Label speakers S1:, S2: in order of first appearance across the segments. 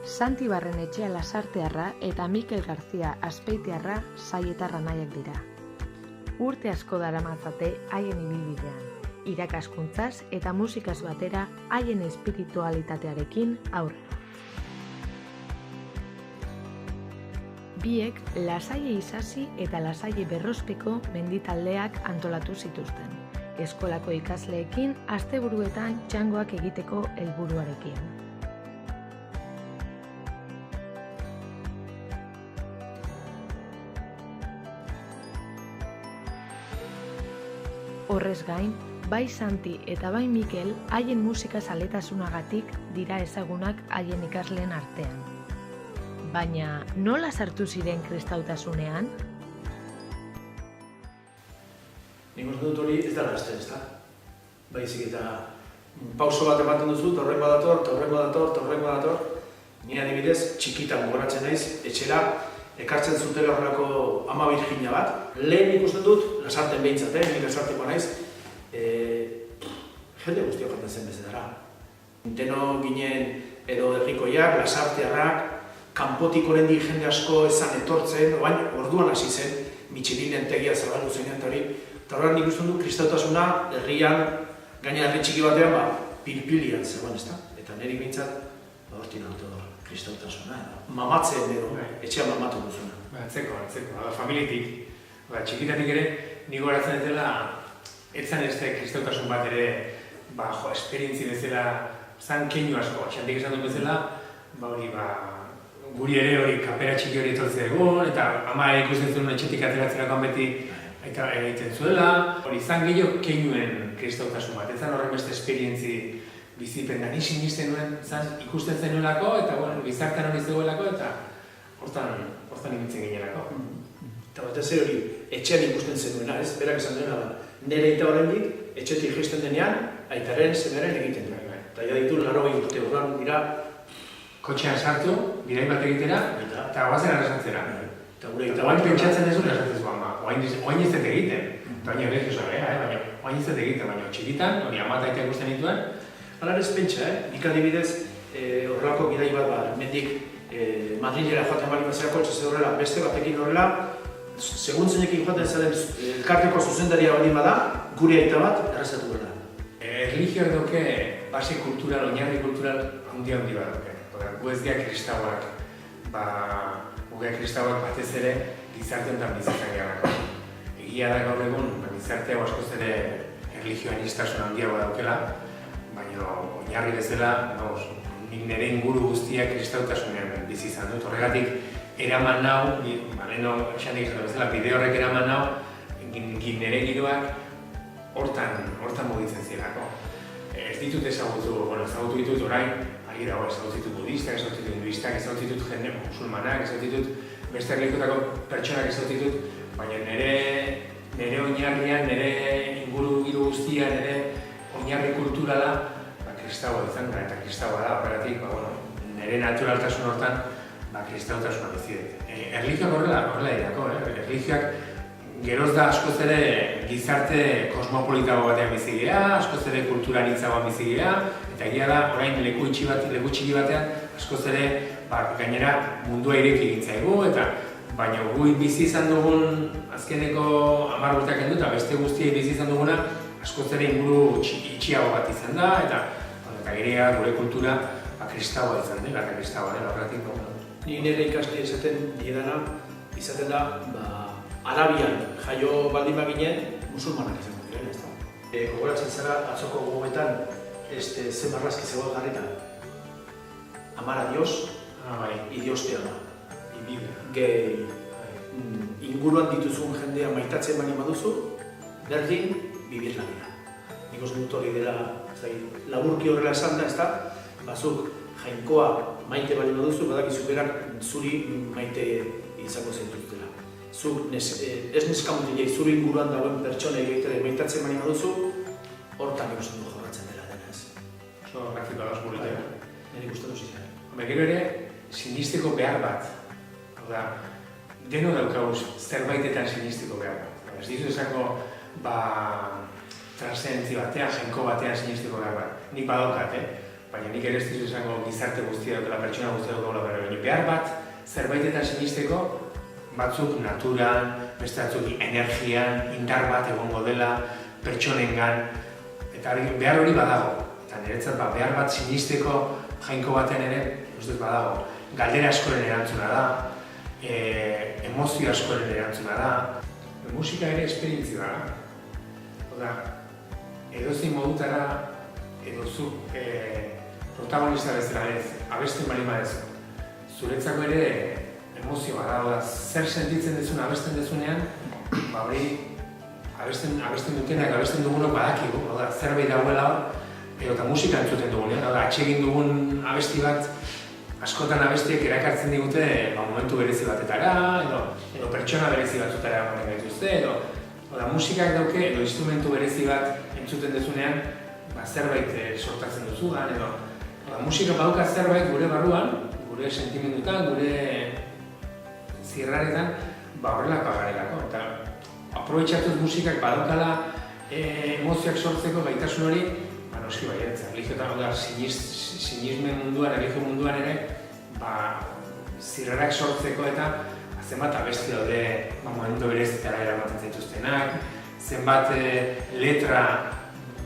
S1: Santi Barrenetxea Lasartearra eta Mikel Garzia Azpeitiarra saietarra nahiak dira. Urte asko daramatzate haien ibilbidean, irakaskuntzaz eta musikaz batera haien espiritualitatearekin aurrera. Biek Lasaie Isasi eta Lasaie Berrospeko menditaldeak antolatu zituzten, eskolako ikasleekin asteburuetan txangoak egiteko helburuarekin. Horrez gain, bai Santi eta bai Mikel haien musika zaletasunagatik dira ezagunak haien ikasleen artean. Baina nola sartu ziren kristautasunean?
S2: Nik uste dut hori ez da gazten, ez da? Baizik eta pauso bat ematen duzu, torrengo dator. Ni adibidez, txikitan gogoratzen naiz, etxera ekartzen zutela horrelako ama birjina bat. Lehen ikusten dut, Lasarten behintzat, ni Lasarteko naiz, jende guztiak joaten zen bezedara. Deno ginen edo herrikoiak, Lasartearrak, kanpotik oraindik jende asko ezan etortzen, orduan hasi zen, Michelinen tegia zabaldu zenean eta hori. Eta horrean nik uste dut kristautasuna herrian, gaina herri txiki batean, pilpilian zegoen, ezta? Eta niri behintzat, hortik nagotu da kristautasuna, mamatzen edo, etxean mamatu duzuna.
S3: Atzeko, familitik. Txikitatik ere, nik goratzen dutela, etzan ez kristautasun bat ere, esperientzi bezala, zan keinu asko, xantik esan dut bezala, guri ere hori kapera txiki hori etortzea egon, eta ama ikusten zuen etxetik ateratzerakoan beti egiten zuela. Hori zan gehiago keinuen kristautasun bat, etzan horren beste esperientzi bizipen da. Ni sinisten nuen ikusten zenuelako, eta gizartean hori zegoelako, eta hortan ibiltzen gineelako.
S2: Eta batez ere hori, etxean ikusten zenuena, ez? Berak esan duena da, nire aita horrendik, etxetik jaisten denean, aitaren zemeren egiten du. Eta ja ditu 80 urte horran dira,
S3: kotxean sartu, birain bat egitera, eta guazen arrasantzera. Oain pentsatzen ez dut esatzen ama, oain ez dut egiten. Eta baina erregiosa baina oain ez dut egiten, baina txikitan, hori amata eta ikusten dituen.
S2: Hala ez pentsa, nik adibidez, horrelako gidai bat, mendik Madrilera joaten bali bazera kotxe horrela, beste batekin horrela, segun zeinekin joaten zaren elkarteko zuzendaria baldin bada, gure aita bat errazatu gara.
S3: Erlijioak doke base kultural, oinarri kultural handi bat doke. Gu ez dira kristauak, batez ere gizartean eta bizitzen garako. Egia da gaur egun, gizartea askoz ere erlijioanistasun handiagoa daukela, baina oinarri bezala, nik nire inguru guztiak kristautasunean bizi izan dut. Horregatik, eraman nau, leheno esanik esan bezala, bide horrek eraman nau, nire giroak hortan mugitzen zirako. Ez ditut ezagutu ditut orain, argi dago, ezagutu ditut budistak, ezagutu ditut hinduistak, ezagutu ditut jende musulmanak, ezagutu ditut beste erlijioetako pertsonak ezagutu ditut, baina nire oinarrian, nire inguru giro guztia, nire oinarri kulturala, kristaua izan da, eta kristaua da, horregatik, nire naturaltasun hortan, kristautasuna bizi dut. Erlijioak horrela irako, erlijioak geroz da askoz ere gizarte kosmopolitago batean bizi geha, askoz ere kulturanitzagoan bizi geha, eta egia da, orain leku txiki batean, askoz ere gainera mundua ireki gintzaigu, eta baina gu bizi izan dugun azkeneko 10 urteak kendu, eta beste guztiei bizi izan duguna, askoz ere inguru itxiago bat izan da, eta gure kultura kristaua izan dela, eta kristaua dela, horretik.
S2: Ni nire ikasle izaten da, Arabian jaio baldin baginen, musulmanak izango diren, ez da. Gogoratzen zara, atzoko gogoetan, ze marrazki zegoen jarrita. Amar a Dios, y Dios te ama. Gehi, inguruan dituzun jendea maitatzen bani baduzu, berdin, bibir la vida. Nik uste dut hori dela, laburki horrela esan da, ez da, bazuk jainkoa maite bali baduzu, badakizu berak zuri maite izango zaituztela. Zuk ez neskamutilei zuri inguruan dagoen pertsona egitea maitatzen bali baduzu, hortan ikusten du jorratzen dela denez.
S3: Oso grafikoa da osburutea.
S2: Nire ikusten duz izan.
S3: Gero ere, sinisteko behar bat. Deno daukaguz zerbaitetan sinisteko behar bat. Ez dizu esako, transzendentzia batean, jainko batean sinisteko behar bat. Nik badaukat, baina nik ere ez dut esango gizarte guztia dutela, pertsona guztia dutela, baina behar bat zerbaitetan sinisteko batzuk naturan, beste batzuk energian, indar bat egongo dela, pertsonengan, eta behar hori badago. Eta niretzat behar bat sinisteko jainko baten ere, ustez badago, galdera askoren erantzuna da, emozio askoren erantzuna da, musika ere esperientzia da. Oda, edozein modutara, edozu protagonista bezala ez, abesten bali badezu. Zuretzako ere emozio bat da, zer sentitzen dezun abesten dezunean, hori abesten dutenak, abesten dugunok badakigu, zerbait dagoela hor, eta musika entzuten dugunean, atsegin dugun abesti bat, askotan abestiek erakartzen digute momentu berezi batetara, edo pertsona berezi batzutara ematen gaituzte, edo musikak dauke, edo instrumentu berezi bat entzuten dezunean, zerbait sortatzen duzugan, edo musika badauka zerbait gure barruan, gure sentimendutan, gure zirraretan, horrelako agarelako. Eta aprobetxatuz musikak badaukala emozioak sortzeko gaitasun hori, noski baietz, erlijioetan sinismen munduan, erlijio munduan ere, zirrarak sortzeko eta zenbat abesti daude momentu berezitara eramaten zaituztenak, zenbat letra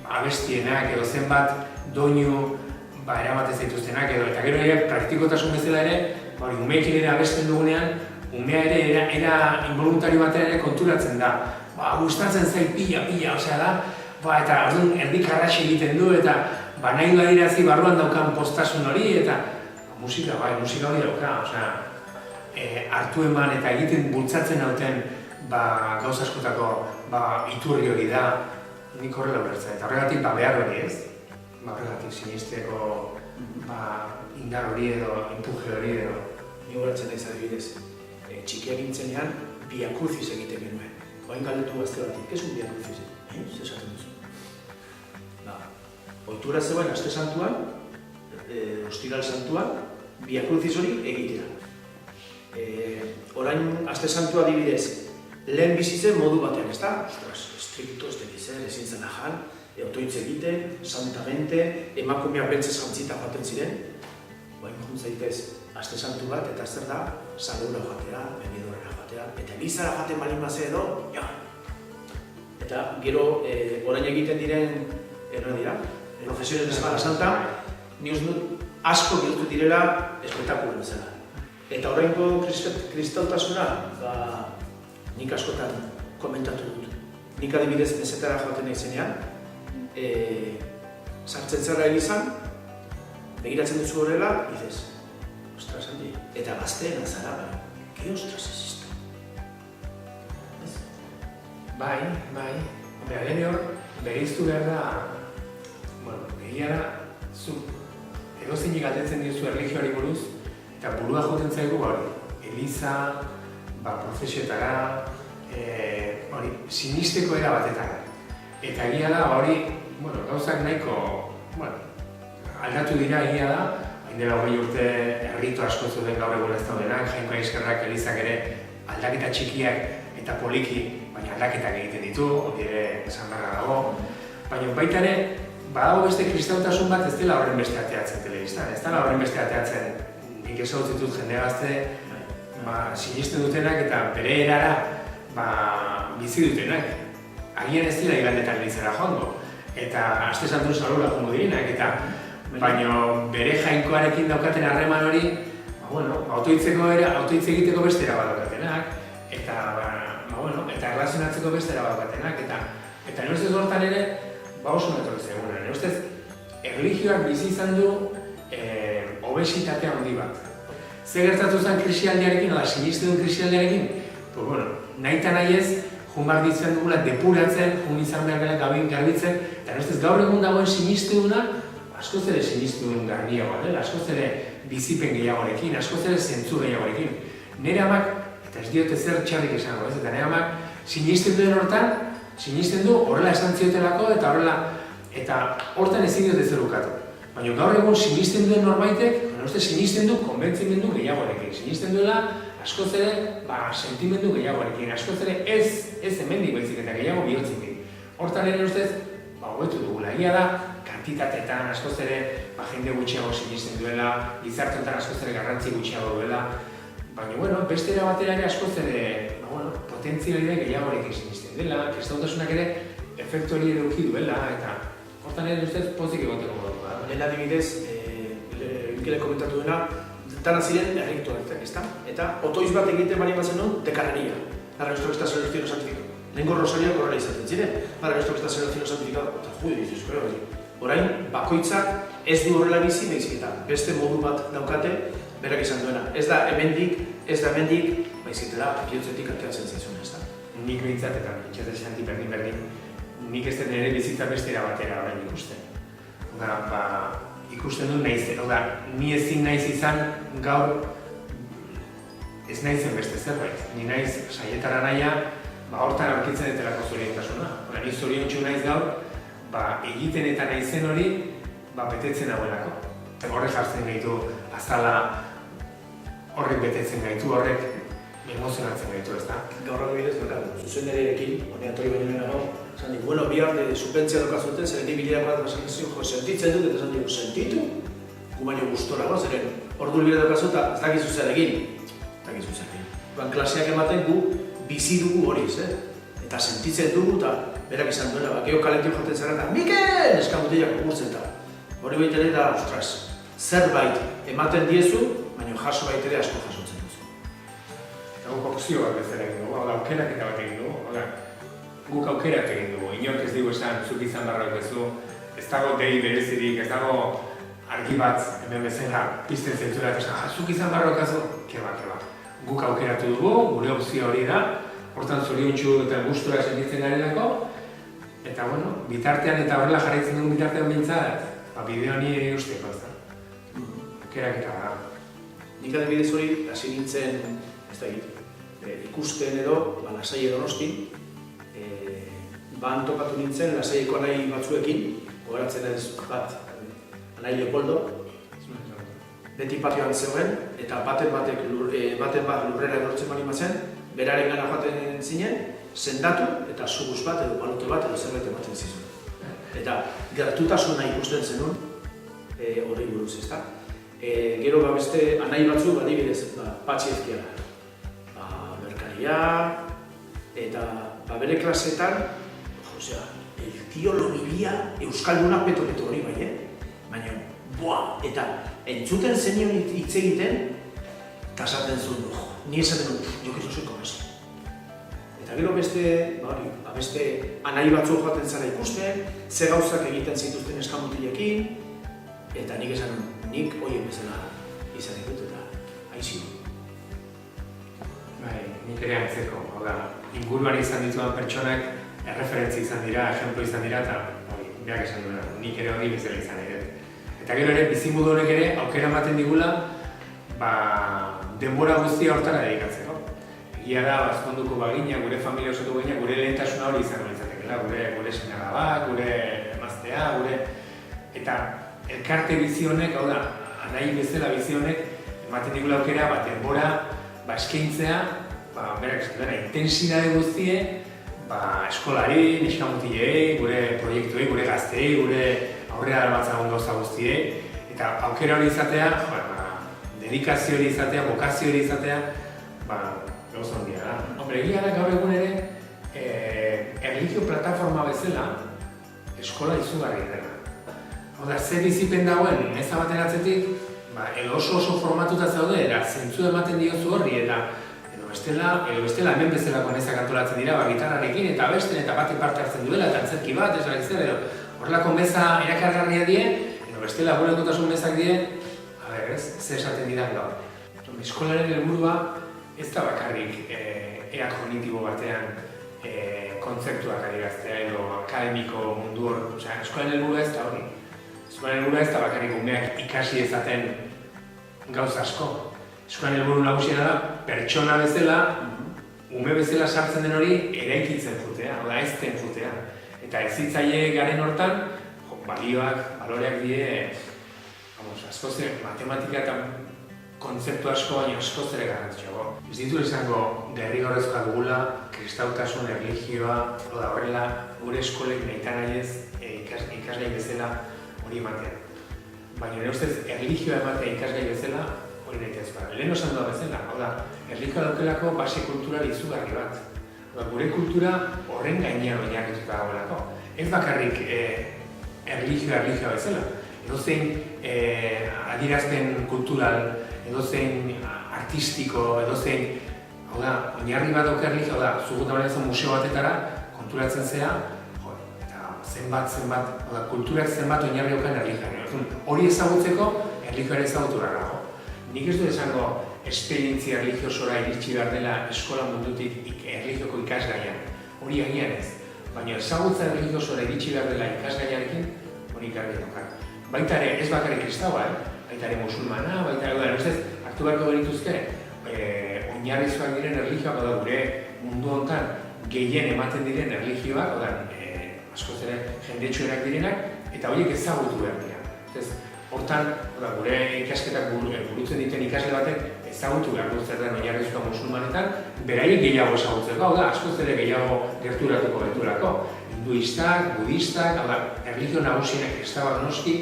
S3: abestienak edo zenbat doinu eramaten zaituztenak edo eta gero ere praktikotasun bezala ere, umeekin ere abesten dugunean, umea ere era involuntario batean ere konturatzen da. Gustatzen zait pila, osea da, eta orduan erdik arratxe egiten du eta nahi du adirazi barruan daukan postasun hori eta musika hori dauka, osea, hartu eman eta egiten bultzatzen dauten gauza askotako iturri hori da, nik horrela ulertzen, eta horregatik behar hori ez, horregatik sinisteko indar hori edo, empuje hori edo.
S2: Ni horretzen naiz adibidez, txikia gintzenean biakruziz egiten genuen. Oain galdetu gazte batik, kesun biakruziz? Zer esaten duzu? Ohitura zegoen aste santuan, ostiral santuan, biakruziz hori egitea. Orain aste santua adibidez, lehen bizitzen modu batean, ez da? Estrikto, ez dekizer, ezin zen ajan, otoitz egiten, santamente, emakumeak bentzez jantzita joaten ziren, oain juntzaitez, aste santu bat, eta zer da, salura joatea, benidorrera joatea, eta elizara joaten balin bazea edo, ja. Eta gero, orain egiten diren, profesiones de Semana Santa, ni uste dut asko bihurtu direla espektakulu bezala. Eta oraingo kristautasuna, nik askotan komentatu dut. Nik adibidez mesetara joaten nahi zenean, sartzen zara elizan, begiratzen duzu horrela, dizez, ostras, handi, eta gazteena zara, ke ostras ez izta?
S3: Bai. Lehen hor, bereiztu behar da, egia da, zu edozeinik galdetzen diozu erlijioari buruz, eta burua joten zaigu eliza, profesioetara, sinisteko era batetara. Eta egia da, gauzak nahiko, aldatu dira egia da, hain dela 20 urte erritu asko zuten gaur egun ez daudenak, Jainko Aizkerrak elizak ere aldaketa txikiak eta poliki, baina aldaketak egiten ditu, hori ere esan beharra dago. Baina baita ere, badago beste kristautasun bat ez dela horren beste ateatzen telebistan, ez dela horren beste ateatzen nik ezagut ditut jende gazte sinisten dutenak eta bere erara bizi dutenak. Agian ez dira igandetan elizara joango, eta aste santun salura joango direnak, baina bere jainkoarekin daukaten harreman hori, autohitz egiteko bestera bat daukatenak, eta erlazionatzeko bestera bat daukatenak, eta nire ustez hortan ere, oso metorri zeguna. Nire ustez, erlijioak bizi izan du obesitatea handi bat. Zer gertatu zen krisialdiarekin, sinisten duen krisialdiarekin? Nahi eta nahi ez, junbar ditzen dugula depuratzen, jun izan behar gara garbitzen, eta nire ustez gaur egun dagoen sinisten duna, askoz ere sinisten duen garbiagoa dela, askoz ere bizipen gehiagoarekin, askoz ere zentzu gehiagoarekin. Nire amak, eta ez diote zer txarrik esango, eta nire amak sinisten duen hortan, sinisten du horrela esan ziotelako eta horrela, eta hortan ezin diote zer ukatu. Baina gaur egun sinisten duen norbaitek, sinisten du konbentzimendu gehiagoarekin, sinisten duela askoz ere sentimendu gehiagoarekin, askoz ere ez hemendik baizik eta gehiago bihotzekin. Hortan ere ustez, hobetu dugula. Egia da, kantitateetan askoz ere jende gutxiago sinisten duela, gizarte honetan askoz ere garrantzi gutxiago duela, baina, beste era batera ere askoz ere, potentzialidade gehiagorekin sinisten dela, kristautasunak ere efektu hori eduki duela, eta hortan ere ustez pozik egoteko modu da.
S2: Lehen adibidez, Mikelek komentatu duena, dana ziren errektoretak, ezta? Eta otoiz bat egiten bali bazen non, dekarreria. Para nuestro que está selección santificado. Lengo Rosario horrela izaten ziren. Para nuestro que está selección santificado. Eta jude dizu, orain, bakoitzak ez du horrela bizi, baizik eta beste modu bat daukate, berak izan duena. Ez da hemendik, baizik eta bihotzetik ateratzen zaizuna, ez da?
S3: Nik behintzat eta itxasen berdin, nik ez den ere bizitza bestera batera orain ikusten. Ikusten dut nahiz, ni ezin naiz izan gaur ez naizen beste zerbait. Ni naiz saietara naia, hortan aurkitzen etelako zoriontasuna. Ni zoriontsu naiz gaur, egiten eta naizen hori betetzen dagoelako. Horrek jartzen gaitu azala, horrek betetzen gaitu, horrek emozionatzen gaitu, ez da?
S2: Gaur adibidez, zuzendarekin, honean tori baino lehenago, esan dik, bihar supentzia dokazuten, zer nik bileak bat basan dizio, sentitzen dut, eta esan dik, sentitu? Gu baino gustora, zeren, ordu bilera dokazu eta ez dakizu zer egin. Klaseak ematen gu bizi dugu hori, eta sentitzen dugu eta berak izan duela, geho kalentio jaten zara eta Mikel! Eskamutiak gurtzen eta hori baita da, ostras, zerbait ematen diezu, baina jaso baita ere asko jasotzen duzu.
S3: Eta guk aukzio bat bezala egin dugu, aukerak eta bat egin dugu, guk aukerak egin dugu, inork ez digu esan, zuk izan barra duzu, ez dago dei berezirik, ez dago argi bat hemen bezala pizten zentzura eta esan, zuk izan barra duzu, keba. Guk aukeratu dugu, gure opzio hori da, hortan zoriontsu eta gustura sentitzen garelako, eta bitartean eta horrela jarraitzen dugun bitartean bintzat, bideo honi usteko ez da. Aukerak eta da.
S2: Nik adibidez hori, hasi nintzen, ez da ikusten edo, Lasai Donosti, topatu nintzen, Lasaieko anai batzuekin, gogaratzen ez bat, anai Leopoldo, beti patioan zegoen, eta baten bat lurrera erortzen bali mazen, beraren gana joaten zinen, sendatu eta subuz bat edo balote bat edo zerbait ematen zizun. Eta gertutasuna ikusten zenun hori buruz, ezta? Gero beste anai batzuk, adibidez, Patxi Ezkiala, berkaria, eta bere klasetan, el tío lo vivía euskaldunak peto hori bai, baina, eta entzuten zenion hitz egiten, eta esaten zuen, ni esaten dut, jo que soy como eso. Eta gero beste anai batzuk joaten zara ikusten, ze gauzak egiten zituzten eskamutilekin, eta nik esan nik hoien bezala izan dut eta aizi.
S3: Nik ere antzeko, inguruan izan dituan pertsonak erreferentzi izan dira, ejemplo izan dira, eta berak esan duena, nik ere hori bezala izan ere. Eta gero ere, bizimodu honek ere, aukera ematen digula, denbora guztia hortara dedikatzeko. Egia da, azkonduko bagina, gure familia osatu bagina, gure lehentasuna hori izango litzatekela, gure senarra gure emaztea, Eta elkarte bizionek, hau da, anai bezala bizionek, ematen digula aukera, denbora eskaintzea, berak esan duena, intensidade guztie, eskolari, neskamutilei, gure proiektuei, gure gaztei, gure aurrera darmatzagun gauza guztiei, eta aukera hori izatea, dedikazio hori izatea, bokazio hori izatea, gauza handia da. Hombre, egia da gaur egun ere, erlijio plataforma bezala, eskola izugarri dela. Hau da, zer bizipen dagoen, meza baten atzetik, edo oso formatuta zaude, eta zentzu ematen diozu horri, eta edo bestela hemen bezalako nezak antolatzen dira, gitarrarekin, eta abesten, eta batek parte hartzen duela, eta antzerki bat, edo horrelako meza erakargarria die, edo bestela gurekotasun mezak die, zer esaten didan gaur. Eskolaren helburua ez da bakarrik ea kognitibo batean kontzeptuak adieraztea edo akademiko mundu hor. Eskolaren helburua ez da hori. Eskolaren helburua ez da bakarrik umeak ikasi ezaten gauza asko. Eskolaren helburu nagusiena da pertsona bezala, ume bezala sartzen den hori eraikitzen jutea, oda ezten jutea. Eta ezitzaile garen hortan, balioak, baloreak die, askoz ere matematika eta kontzeptu asko, baina askoz ere garrantzitsuago. Ez ditu izango derrigorrezkoa dugula, kristautasun, erlijioa, horrela gure eskolek nahi nahiez ikasgai bezala hori ematea. Baina nire ustez, erlijioa ematea ikasgai bezala hori nahi ez bada. Lehen osan doa bezala, hau da, erlijioa daukelako base kultural izugarri bat. Gure kultura horren gainean oinarrituta dagoelako. Ez bakarrik erlijioa bezala. Edozein adierazpen kultural, edozein artistiko, edozein, hau da, oinarri bat dauka erlijioa, hau da, zugut abalezen museo batetara, konturatzen zea, eta zenbat, hau da, kulturak zenbat oinarri daukan erlijioa. Hori ezagutzeko, erlijioa ezagutu behar dago. Nik ez du esango esperientzia erlijiosora iritsi behar dela eskola mundutik erlijioko ikasgaian. Hori agian ez. Baina ezagutza erlijiosora iritsi behar dela ikasgaiarekin, hori garbi dauka. Baita ere, ez bakarrik kristaua, baita ere musulmana, baita ere, ez hartu beharko genituzke, oinarrizkoak diren erlijioak, da gure mundu honetan gehien ematen diren erlijioak, askoz ere jendetsuenak direnak, eta horiek ezagutu behar dira. Hortan, gure ikasketak burutzen dituen ikasle batek ezagutu behar du zer den oinarrizkoa musulmanetan, beraiek gehiago ezagutzeko, askoz ere gehiago gerturatuko beturako. Hinduistak, budistak, erlijio nagusienak kristabak noski,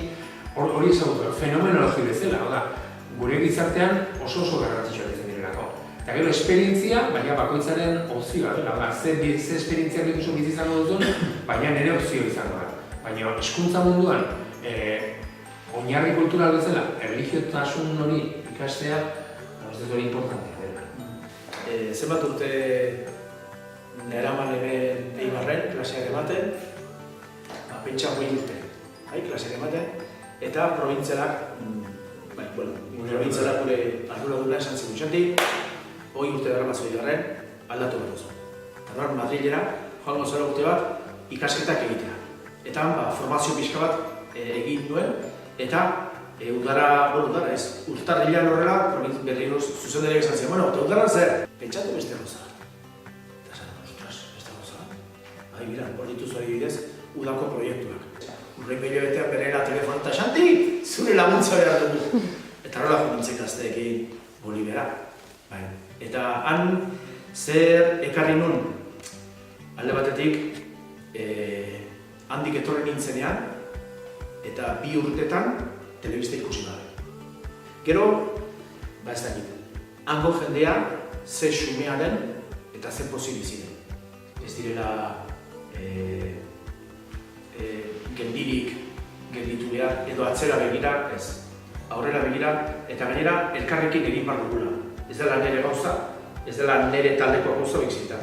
S3: hori ezagutu, fenomenologi bezala, gure gizartean oso garrantzitsua ditzen direlako. Eta gero, esperientzia, baina bakoitzaren opzioa dela, ze esperientzia dituzu bizi izango duzun, baina nire opzio izango da. Baina hezkuntza munduan, oinarri kultural bezala, erlijiotasun hori ikastea, ez dut hori importantea dela.
S2: Zenbat urte neraman hemen Eibarren, klaseak ematen, pentsa 8 urte, klaseak ematen, eta provintzialak, gure arduraduna esan zigun xanti, 8 urte daramazu Eibarren, aldatu behar duzu. Eta Madrilera, joan gozera urte bat, ikasketak egitea. Eta formazio pixka bat egin duen, eta udara ez, urtarrilean horrela, berriro zuzendereak esan ziren, eta udaran zer, pentsatu beste gauza. Eta esan, ostras, beste gauza. Mira, hor dituzu adibidez, udako proiektuak. Urrein betean berera telefono eta xanti, zure laguntza behar dugu. Eta horrela jonintzen gazteekin Bolivera. Eta han zer ekarri nun, alde batetik, handik etorri nintzenean, eta 2 urtetan telebista ikusi gabe. Gero, ez dakit, hango jendea ze xumea den eta ze pozik ziren. Ez direla geldirik gelditu behar, edo atzera begira, ez. Aurrera begira, eta gainera elkarrekin egin behar dugula. Ez dela nire gauza, ez dela nire taldeko gauza bizita.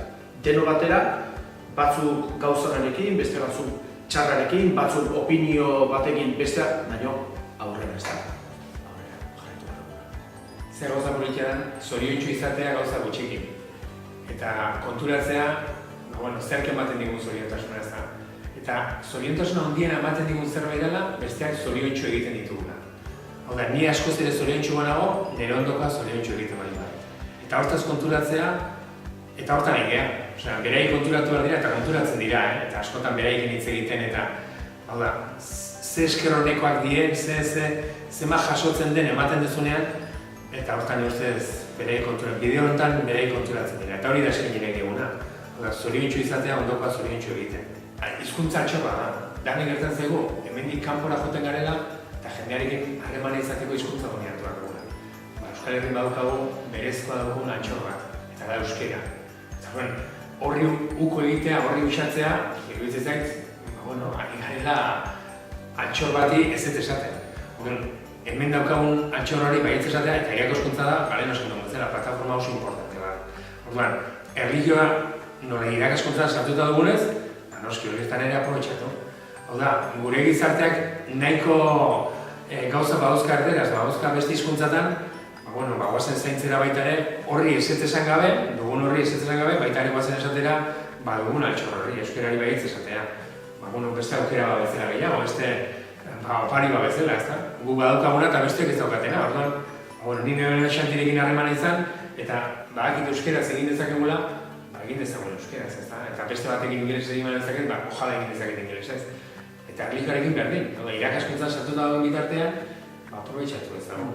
S2: Deno batera, batzuk gauzanarekin, beste batzuk txarrarekin, batzuk opinio batekin besteak, baina aurrera ez da. Aurrera, jarraitu behar dugula.
S3: Zer gauza politiaren zoriontsu izatea gauza gutxikin. Eta konturatzea, zerk ematen digun zoriontasuna ez da. Eta zoriontasuna handiena ematen digun zerbait dela, besteak zoriontsu egiten ditugula. Hau da, ni askoz ere zoriontsu banago, nire ondoka zoriontsu egiten bali bai. Eta hortaz konturatzea, eta hortan egea. Beraik konturatu behar dira eta konturatzen dira, eta askotan beraikin hitz egiten, eta hau da, ze esker honekoak dien, zema jasotzen den ematen dezunean, eta hortan ustez beraik konturatzen, bideo honetan beraik konturatzen dira, eta hori da esken nire eguna. Zoriontsu izatea ondokoa zoriontsu egiten. Hizkuntza txopa da, danik gertzen zego, hemendik kanpora joten garela, eta jendearekin harremana izateko hizkuntza dominatuak dugula. Euskal Herrin badukagu, berezkoa dugun antxor bat, eta da euskera. Horri uko egitea, horri usatzea, iruditzen zait, ari garela antxor bati ez ez esaten. Hemen daukagun antxor hori baietz esatea, eta iriako eskuntza da, garen osan dugu zela, plataforma oso importante bat. Orduan, erlijioa nola irakaskuntzan sartuta dugunez, noski horietan ere aprobetxatu. Hau da, gure gizarteak nahiko gauza badauzka erderaz, badauzka beste hizkuntzatan, guazen zaintzera baita ere, horri ezetesan gabe, dugun horri ezetesan gabe, baita ere guazen esatera, dugun altxor horri, euskerari behitz esatea. Beste aukera babezela gehiago, beste opari babezela, ez da? Gu badaukaguna eta besteak ez daukatena, orduan, nire xantirekin harremana izan, eta badakit euskeraz egin dezakegula, egin dezagun euskeraz, ez da? Eta beste batekin ingeles egin dezaket, ojala egin dezaket ingeles, ez? Eta erlijioarekin berdin, irakaskuntzan sartuta dagoen bitartean, aprobetxatu ez dago.